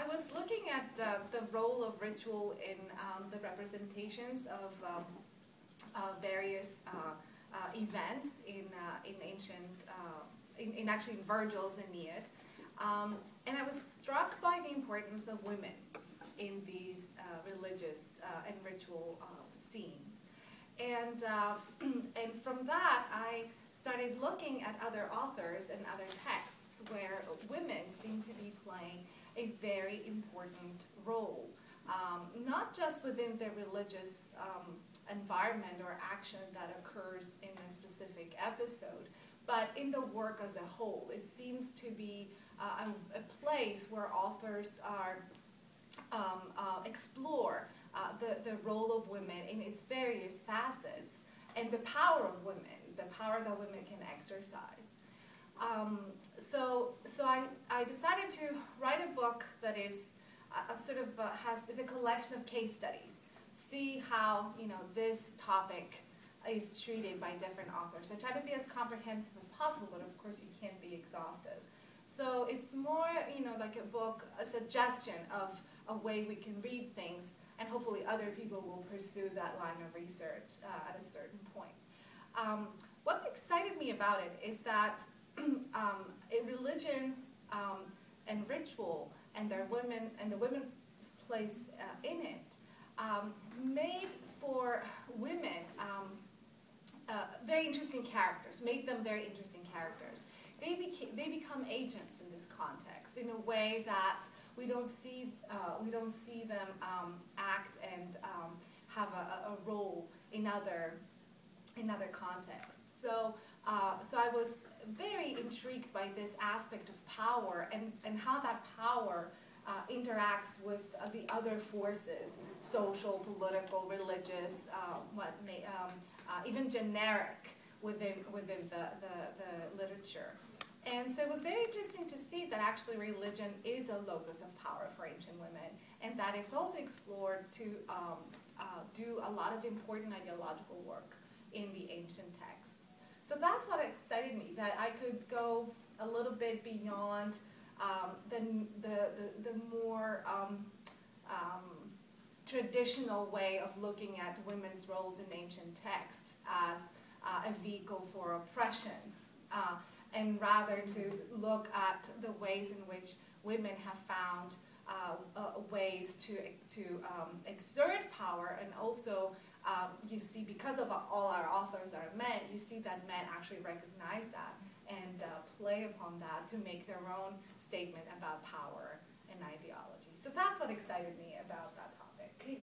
was looking at the role of ritual in the representations of various events in ancient, actually in Virgil's Aeneid, and I was struck by the importance of women in these religious and ritual scenes, and from that I started looking at other authors and other texts where women seem to be playing a very important role, not just within the religious environment or action that occurs in a specific episode, but in the work as a whole. It seems to be a place where authors are explore the role of women in its various facets and the power of women, the power that women can exercise. So I decided to write a book that is is a collection of case studies. See how this topic is treated by different authors. I try to be as comprehensive as possible, but of course you can't be exhaustive. So it's more like a book, a suggestion of a way we can read things, and hopefully other people will pursue that line of research at a certain point. What excited me about it is that religion and ritual and the women's place in it made for women very interesting characters. Made them very interesting characters. They become agents in this context in a way that we don't see them act and have a role in other contexts. So I was very intrigued by this aspect of power and how that power interacts with the other forces, social, political, religious, even generic within the literature. And so it was very interesting to see that actually religion is a locus of power for ancient women, and that it's also explored to do a lot of important ideological work in the ancient texts. So that's what excited me, that I could go a little bit beyond the more traditional way of looking at women's roles in ancient texts as a vehicle for oppression, and rather to look at the ways in which women have found ways to exert power, and also you see, because of all our authors are men, you see that men actually recognize that and play upon that to make their own statement about power and ideology. So that's what excited me about that topic.